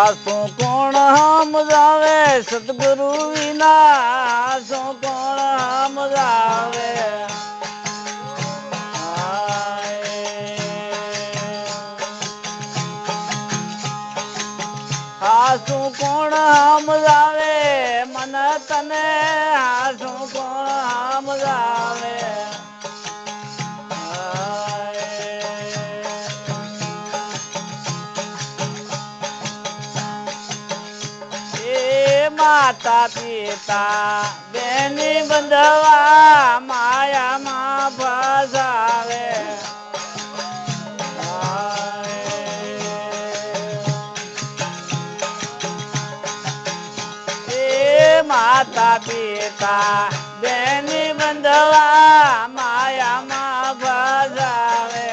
શું કોણ સમજાવે સદગુરુ વિના શું કોણ સમજાવે શું કોણ સમજાવે મન તને શું કોણ સમજાવે માતા પિતા બેની બંધવા માયામાં ફસાવે માતા પિતા બેની બંધવા માયામાં ફસાવે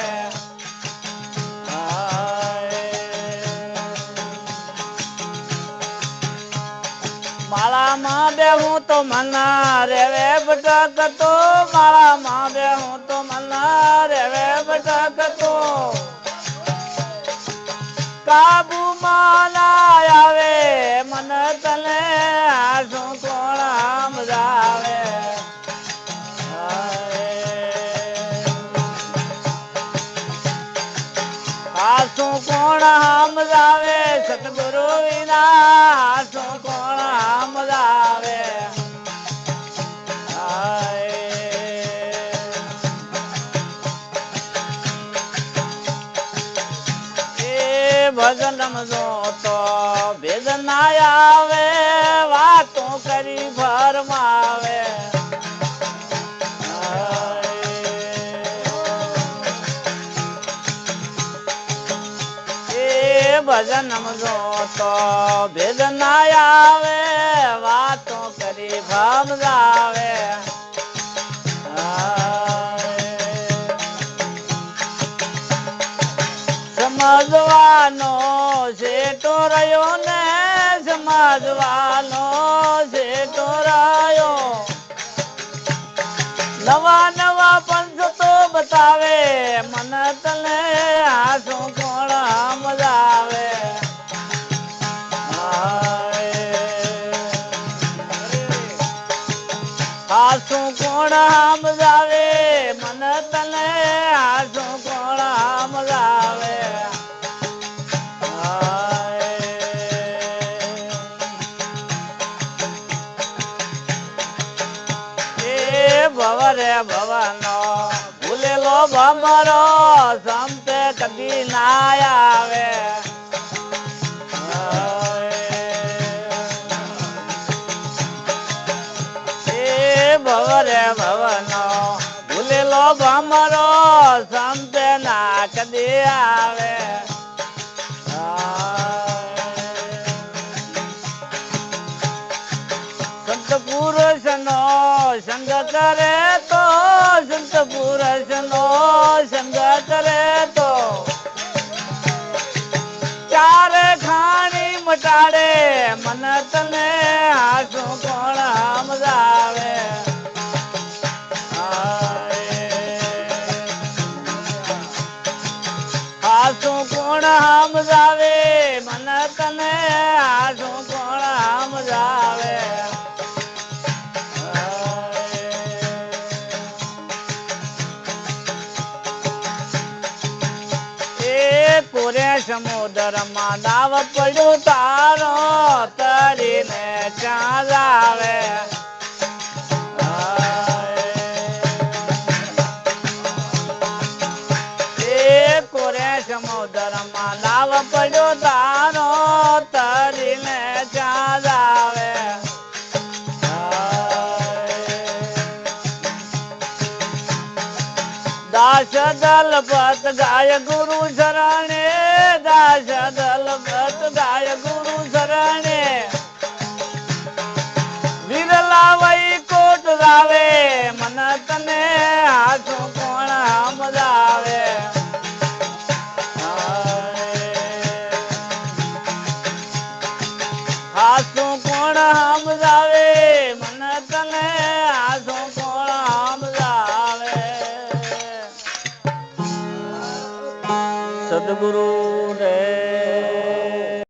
માળામાં બેહું તો મના રેવે ભટકતો માળામાં બેહું તો મના રેવે ભટકતો કાબુમાં ના આવે મન તને શું કોણ સમજાવે શું કોણ સમજાવે સતગુરુ વિના શું કોણ સમજાવે ભજન રમજો તો ભેદ ના આવે વાતો કરી ફરમાવે ભજન રમજો તો ભેદ ના આવે વાતો કરી ફરમાવે સમજવાનો શેઠો રહ્યો ને સમજવાનો શેઠો રહ્યો નવા નવા પંથ તો બતાવે મન તને શું કોણ સમજાવે શું કોણ સમજાવે મન તને શું કોણ સમજાવે ભવરે ભવનો ભૂલેલો ભમરો સંતે કદી ના આવે ભવરે ભવનો ભૂલેલો ભમરો સંતે ના કદી આવે સંત પુરુષ નો સંગ કરે તો સંત પુરુષ નો સંગ કરે તો ચારે ખાણી મટાડે મન તને શું કોણ સમજાવે શું કોણ સમજાવે મન તને શું કોણ સમજાવે કોરે સમુદ્ર માં નાવ પડ્યો તારો તરીને ક્યાં જાવે કોરે સમુદ્ર માં નાવ પડ્યો તારો તરીને ક્યાં જાવે દાસ દલપત ગાય ગુરુ શરણે દાસ દલપત ગાય ગુરુ શરણે વિરલા વૈ કોટ રાવે મન તને શું કોણ સમજાવે શું કોણ સમજાવે મન તને શું કોણ સમજાવે સદગુરુ રે